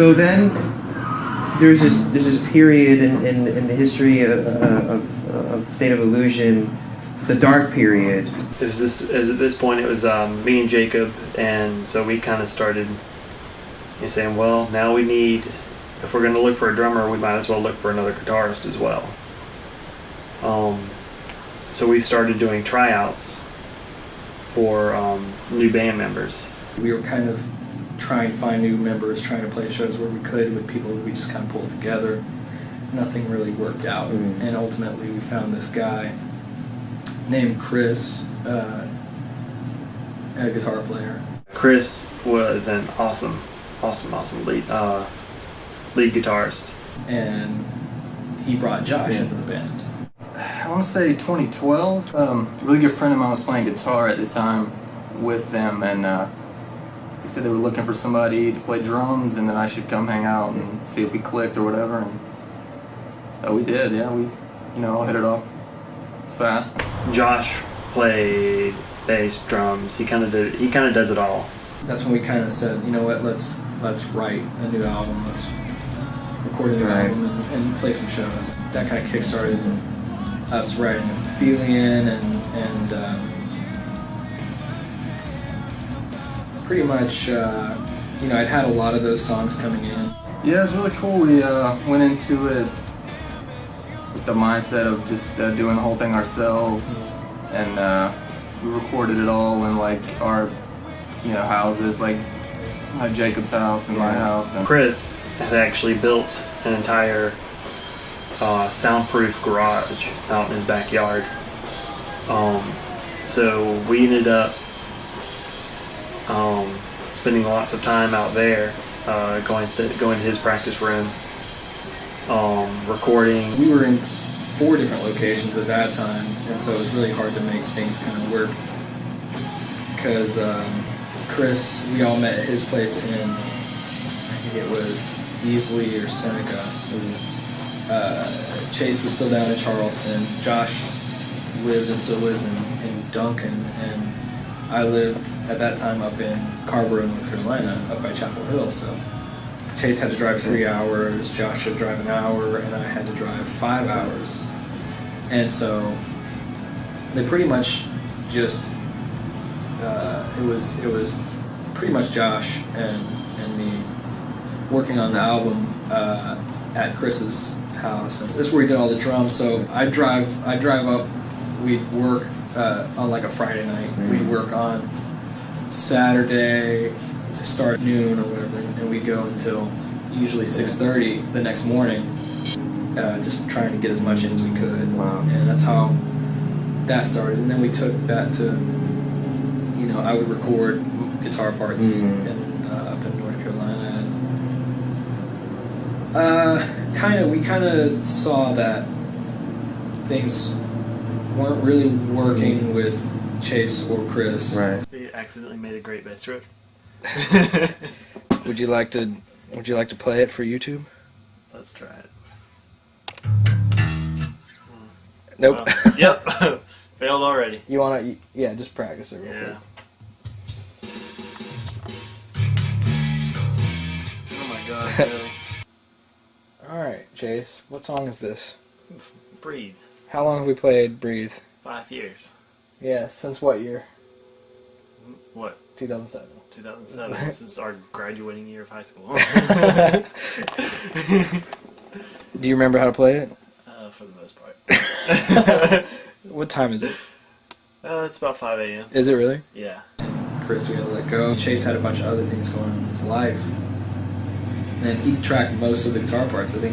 So then there's this period in the history of State of Illusion, the dark period. It was at this point it was me and Jacob, and so we kind of started saying, well, now we need, if we're going to look for a drummer, we might as well look for another guitarist as well. So we started doing tryouts for new band members. We were kind of trying to find new members, trying to play shows where we could with people we just kind of pulled together. Nothing really worked out, and ultimately we found this guy named Chris, a guitar player. Chris was an awesome lead guitarist. And he brought Josh into the band. I want to say 2012. A really good friend of mine was playing guitar at the time with them, and he said they were looking for somebody to play drums, and then I should come hang out and see if we clicked or whatever. And we did, yeah. We, all hit it off fast. Josh played bass, drums. He kind of does it all. That's when we kind of said, you know what, let's write a new album. Let's record a new album and play some shows. That kind of kickstarted us writing Aphelion and pretty much, I'd had a lot of those songs coming in. Yeah, it was really cool. We went into it with the mindset of just doing the whole thing ourselves, and we recorded it all in our houses, like Jacob's house and my house. And Chris had actually built an entire soundproof garage out in his backyard. So we ended up spending lots of time out there, going to his practice room, recording. We were in 4 different locations at that time, and so it was really hard to make things kind of work. Because Chris, we all met at his place in, I think it was Easley or Seneca. Chase was still down in Charleston. Josh lived and still lives in Duncan, and I lived at that time up in Carrboro, North Carolina, up by Chapel Hill. So Chase had to drive 3 hours, Josh had to drive an hour, and I had to drive 5 hours. And so they pretty much just it was pretty much Josh and me working on the album at Chris's house. And this is where we did all the drums. So I drive up. We'd work on a Friday night. We'd work on Saturday to start at noon or whatever, and we'd go until usually 6:30 the next morning, just trying to get as much in as we could. Wow. And that's how that started. And then we took that to, I would record guitar parts up in North Carolina. And we kind of saw that things weren't really working with Chase or Chris. Right. We accidentally made a great bass riff. Would you like to play it for YouTube? Let's try it. Nope. Yep. Failed already. You wanna? Yeah, just practice it real quick. Oh my god, really? Alright, Chase, what song is this? Breathe. How long have we played Breathe? 5 years. Yeah, since what year? What? 2007. 2007. This is our graduating year of high school. Do you remember how to play it? For the most part. What time is it? It's about 5 a.m. Is it really? Yeah. Chris we had to let go. Chase had a bunch of other things going on in his life. And he tracked most of the guitar parts, the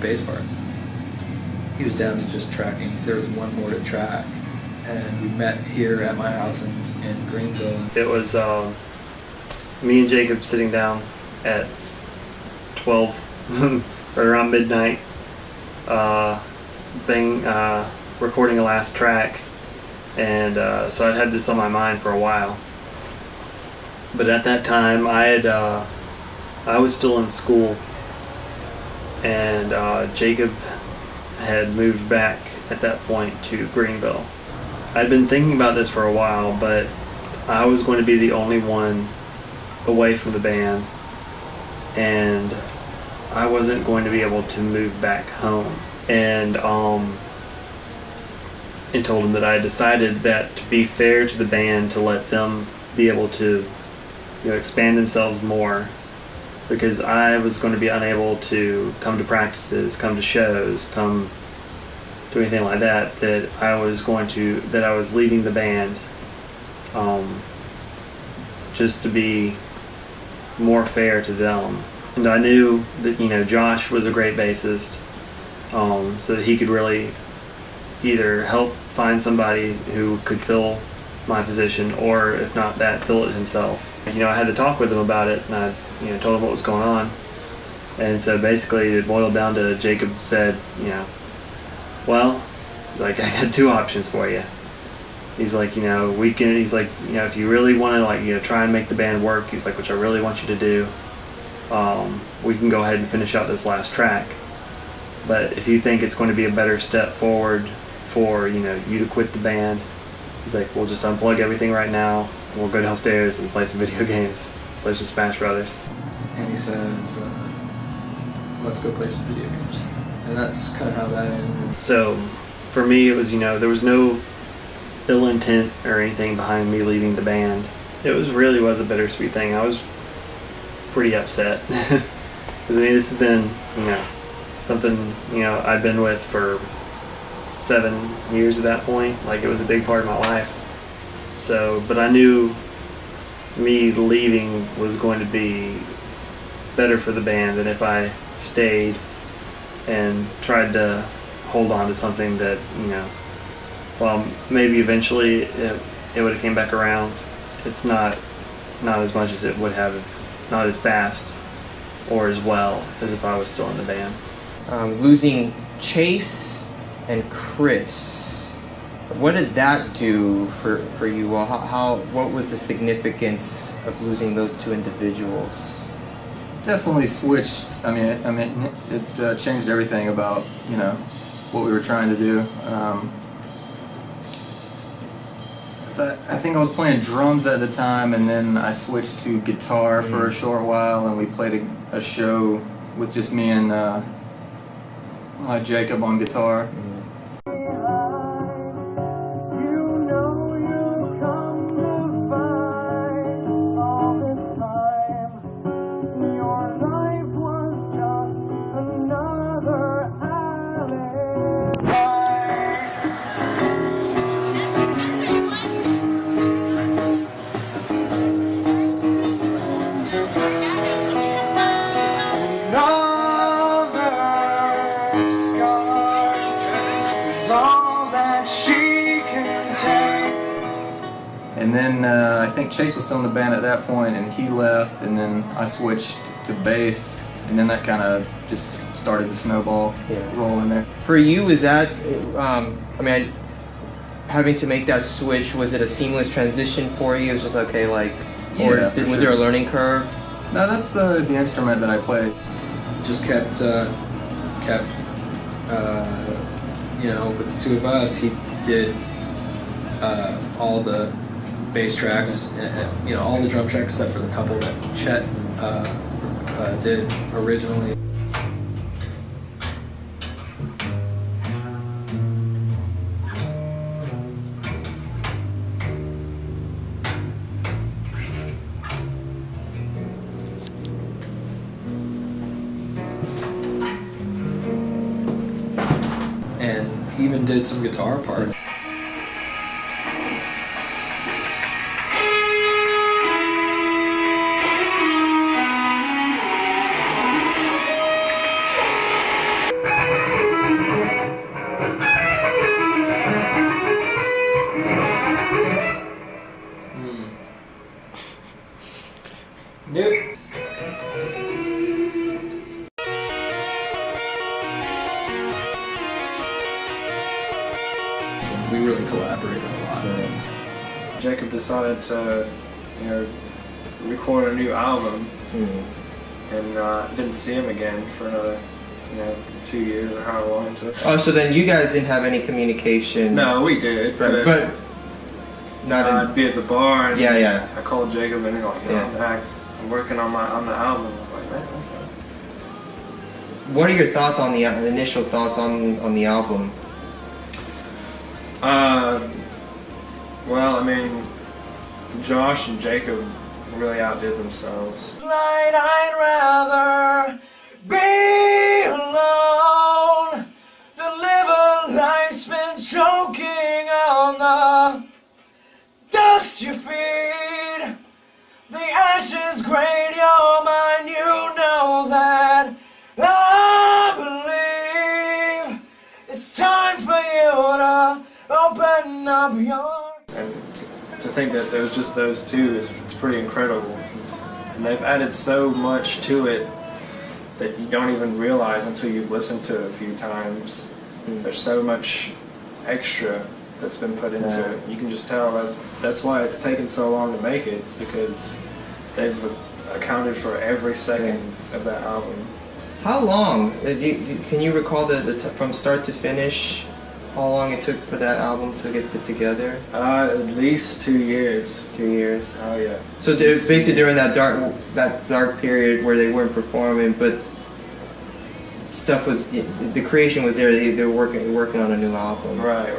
bass parts. He was down to just tracking. There was one more to track. And we met here at my house in Greenville. It was me and Jacob sitting down at 12, right around midnight, recording a last track. And so I'd had this on my mind for a while. But at that time, I was still in school, and Jacob had moved back at that point to Greenville. I'd been thinking about this for a while, but I was going to be the only one away from the band, and I wasn't going to be able to move back home. And told him that I decided that to be fair to the band, to let them be able to, expand themselves more, because I was going to be unable to come to practices, come to shows, come to anything like that. That I was leading the band, just to be more fair to them. And I knew that Josh was a great bassist, so that he could really either help find somebody who could fill my position, or if not that, fill it himself. I had to talk with him about it, and I told him what was going on. And so basically it boiled down to Jacob said, well, like, I got two options for you. He's like, if you really want to, try and make the band work, he's like, which I really want you to do, we can go ahead and finish out this last track. But if you think it's going to be a better step forward for, you to quit the band, he's like, we'll just unplug everything right now, and we'll go downstairs and play some video games, play some Smash Brothers. And he says, let's go play some video games. And that's kind of how that ended. So for me, it was, there was no ill intent or anything behind me leaving the band. It really was a bittersweet thing. I was pretty upset. Because, this has been, something, I've been with for 7 years at that point. Like, it was a big part of my life. So, but I knew me leaving was going to be better for the band than if I stayed and tried to hold on to something that, well, maybe eventually it would have came back around. It's not as much as it would have, not as fast or as well as if I was still in the band. Losing Chase and Chris, what did that do for you? Well, what was the significance of losing those two individuals? Definitely switched. I mean, it changed everything about what we were trying to do. So I think I was playing drums at the time, and then I switched to guitar for a short while, and we played a show with just me and Jacob on guitar. And then I think Chase was still in the band at that point, and he left, and then I switched to bass, and then that kind of just started the snowball rolling there. For you, is that, having to make that switch, was it a seamless transition for you? It was just okay, was there a learning curve? No, that's the instrument that I played. Just kept with the two of us, he did all the bass tracks, all the drum tracks except for the couple that Chet did originally. And he even did some guitar parts. Nope. So we really collaborated a lot. Jacob decided to, record a new album, and didn't see him again for another, 2 years or however long into it. Oh, so then you guys didn't have any communication? No, we did, but not I'd be at the bar, and Yeah. I called Jacob, and I'm back. working on the album. I'm like, man, okay. What are your thoughts on the initial thoughts on the album? Well, I mean, Josh and Jacob really outdid themselves. I'd rather be alone than live a life spent choking on the dust you feed. The ashes grate your mind, you know that. I believe it's time for you to open up your... And to think that there was just those two it's pretty incredible. And they've added so much to it that you don't even realize until you've listened to it a few times. There's so much extra that's been put into it. You can just tell that's why it's taken so long to make it. It's because they've accounted for every second of that album. How long? Can you recall from start to finish? How long it took for that album to get put together? At least 2 years. 2 years. Oh yeah. So basically during that dark period where they weren't performing, but stuff was, the creation was there. They were working on a new album. Right.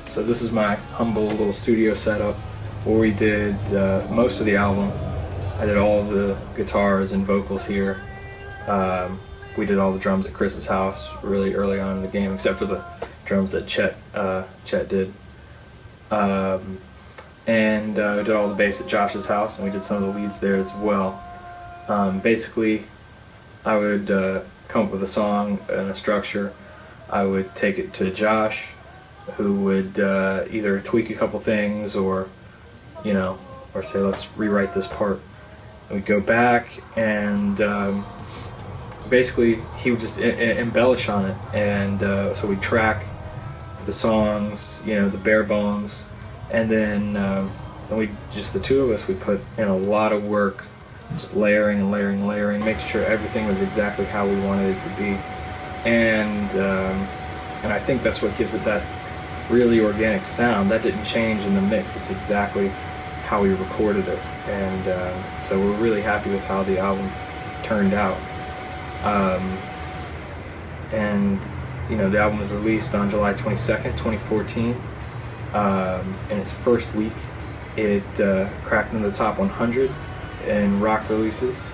So this is my humble little studio setup where we did most of the album. I did all of the guitars and vocals here. We did all the drums at Chris's house really early on in the game, except for the drums that Chet did. And we did all the bass at Josh's house, and we did some of the leads there as well. Basically, I would come up with a song and a structure. I would take it to Josh, who would either tweak a couple things or say, let's rewrite this part. And we'd go back and basically he would just embellish on it, and so we'd track the songs, the bare bones, and then we just, the two of us, we put in a lot of work, just layering and layering and layering, making sure everything was exactly how we wanted it to be, and I think that's what gives it that really organic sound. That didn't change in the mix. It's exactly how we recorded it, and so we're really happy with how the album turned out. And the album was released on July 22nd, 2014. In its first week, it cracked into the top 100 in rock releases,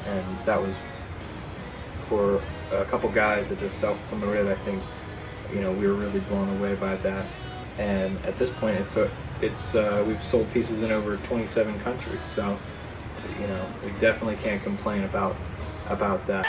and that was for a couple guys that just self-promoted. I think we were really blown away by that. And at this point, it's we've sold pieces in over 27 countries, so we definitely can't complain about that.